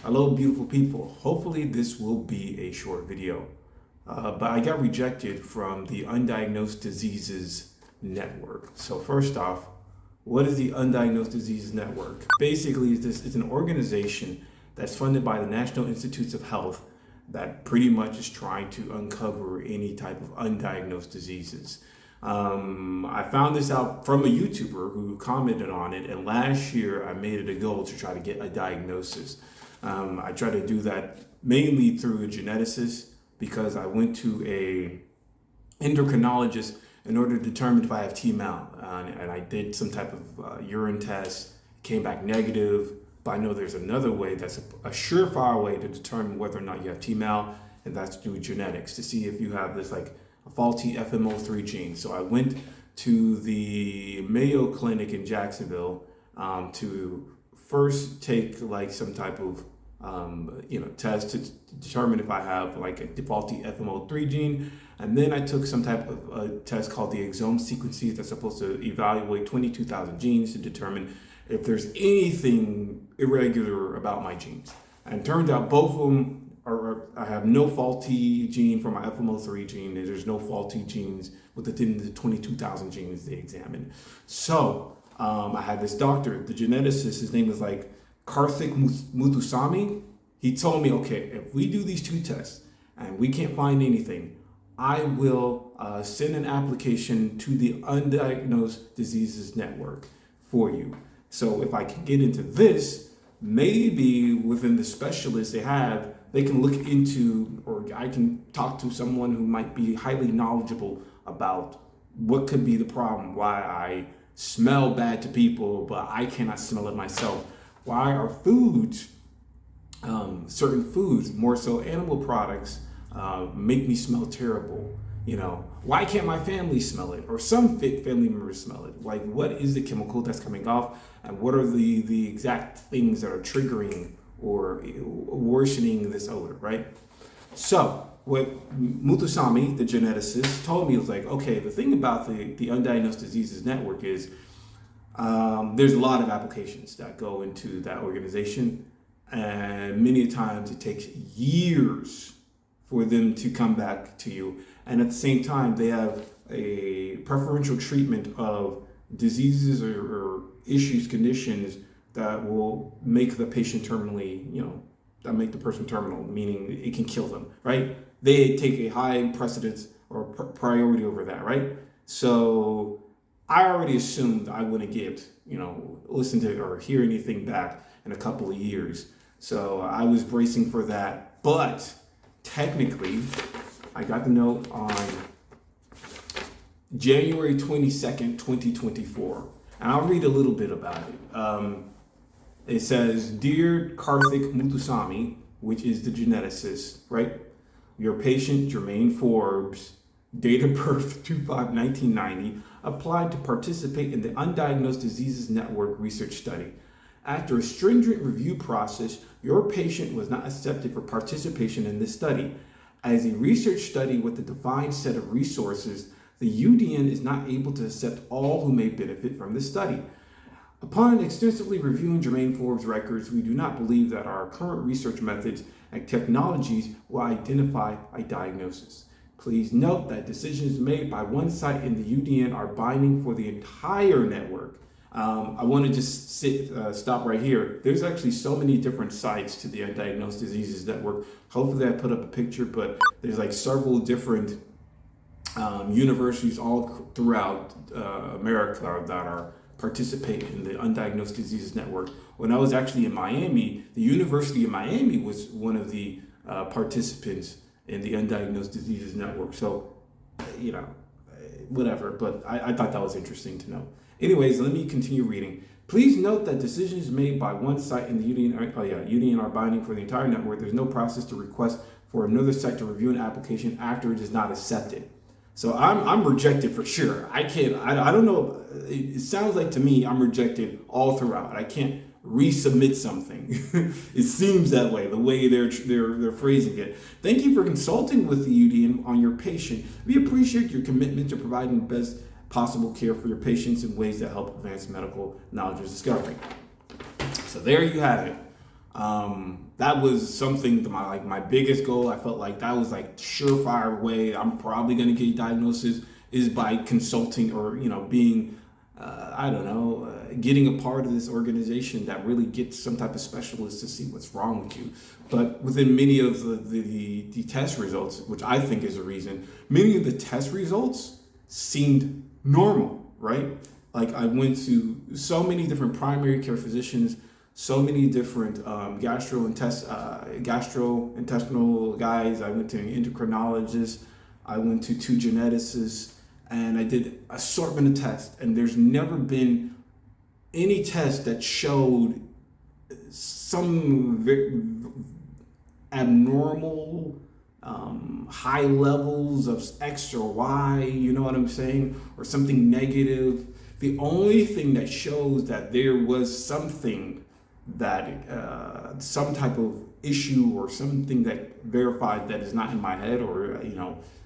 Hello, beautiful people. Hopefully this will be a short video. But I got rejected from the Undiagnosed Diseases Network. So first off, what is the Undiagnosed Diseases Network? Basically, this is an organization that's funded by the National Institutes of Health that pretty much is trying to uncover any type of undiagnosed diseases. I found this out from a YouTuber who commented on it, and last year I made it a goal to try to get a diagnosis. I try to do that mainly through a geneticist because I went to a endocrinologist in order to determine if I have T-mal, and I did some type of urine test, came back negative. But I know there's another way that's a surefire way to determine whether or not you have T-mal, and that's through genetics to see if you have this like a faulty FMO3 gene. So I went to the Mayo Clinic in Jacksonville to first take like some type of test to determine if I have like a faulty FMO3 gene, and then I took some type of test called the exome sequences that's supposed to evaluate 22,000 genes to determine if there's anything irregular about my genes. And it turns out both of them I have no faulty gene for my FMO3 gene, and there's no faulty genes within the 22,000 genes they examined. So I had this doctor, the geneticist, his name was like Karthik Muthuswamy. He told me, okay, if we do these two tests and we can't find anything, I will send an application to the Undiagnosed Diseases Network for you. So if I can get into this, maybe within the specialists they have, they can look into, or I can talk to someone who might be highly knowledgeable about what could be the problem, why I smell bad to people, but I cannot smell it myself. Why are foods, certain foods, more so animal products, make me smell terrible? You know, why can't my family smell it, or some family members smell it? Like, what is the chemical that's coming off, and what are the exact things that are triggering or worsening this odor, right? So what Muthuswamy, the geneticist, told me was like, okay, the thing about the Undiagnosed Diseases Network is there's a lot of applications that go into that organization, and many times it takes years for them to come back to you. And at the same time, they have a preferential treatment of diseases or issues, conditions that will make the patient terminally, that make the person terminal, meaning it can kill them, right? They take a high precedence or priority over that, right? So I already assumed I wouldn't get, listen to or hear anything back in a couple of years. So I was bracing for that. But technically, I got the note on January 22nd, 2024. And I'll read a little bit about it. It says, Dear Karthik Muthuswamy, which is the geneticist, right? Your patient, Jermaine Forbes, date of birth 2/5/1990, applied to participate in the Undiagnosed Diseases Network research study. After a stringent review process, your patient was not accepted for participation in this study. As a research study with a defined set of resources, the UDN is not able to accept all who may benefit from this study. Upon extensively reviewing Jermaine Forbes' records, we do not believe that our current research methods and technologies will identify a diagnosis. Please note that decisions made by one site in the UDN are binding for the entire network. I want to just stop right here. There's actually so many different sites to the Undiagnosed Diseases Network. Hopefully I put up a picture, but there's like several different universities all throughout America that are participate in the Undiagnosed Diseases Network. When I was actually in Miami, the University of Miami was one of the participants in the Undiagnosed Diseases Network. So, whatever, but I thought that was interesting to know. Anyways, let me continue reading. Please note that decisions made by one site in the UDN are binding for the entire network. There's no process to request for another site to review an application after it is not accepted. So I'm rejected for sure. I don't know. It sounds like to me I'm rejected all throughout. I can't resubmit something. It seems that way, the way they're phrasing it. Thank you for consulting with the UDN on your patient. We appreciate your commitment to providing the best possible care for your patients in ways that help advance medical knowledge and discovery. So there you have it. That was something to my biggest goal. I felt like that was like surefire way I'm probably going to get a diagnosis is by consulting or being I don't know, getting a part of this organization that really gets some type of specialist to see what's wrong with you. But within many of the test results, which I think is a reason, many of the test results seemed normal, right? Like I went to so many different primary care physicians, so many different gastrointestinal guys. I went to an endocrinologist. I went to two geneticists, and I did assortment of tests. And there's never been any test that showed some abnormal high levels of X or Y, you know what I'm saying, or something negative. The only thing that shows that there was something that some type of issue or something that verified that is not in my head, or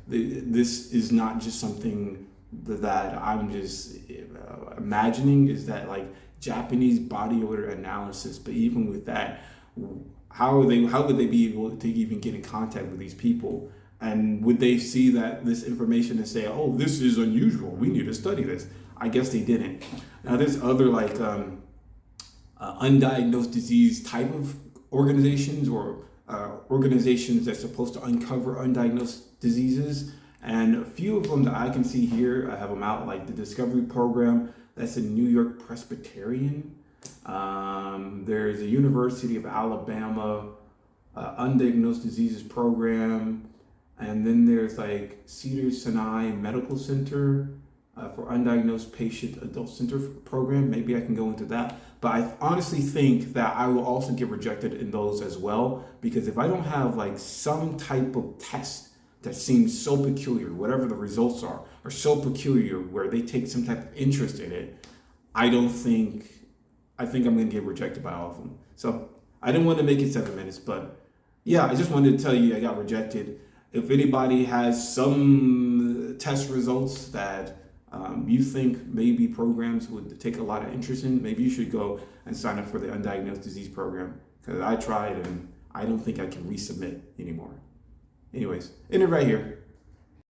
this is not just something that I'm just imagining, is that like Japanese body odor analysis. But even with that, how would they be able to even get in contact with these people? And would they see that this information and say, oh, this is unusual, we need to study this? I guess they didn't. Now there's other like undiagnosed disease type of organizations, or organizations that's supposed to uncover undiagnosed diseases. And a few of them that I can see here, I have them out, like the Discovery Program, that's a New York Presbyterian. There's a University of Alabama Undiagnosed Diseases Program. And then there's like Cedars-Sinai Medical Center for Undiagnosed Patient Adult Center Program. Maybe I can go into that. But I honestly think that I will also get rejected in those as well, because if I don't have like some type of test that seems so peculiar, whatever the results are so peculiar where they take some type of interest in it, I think I'm going to get rejected by all of them. So I didn't want to make it 7 minutes, but yeah, I just wanted to tell you I got rejected. If anybody has some test results that you think maybe programs would take a lot of interest in, maybe you should go and sign up for the Undiagnosed Disease Program, because I tried and I don't think I can resubmit anymore. Anyways, end it right here.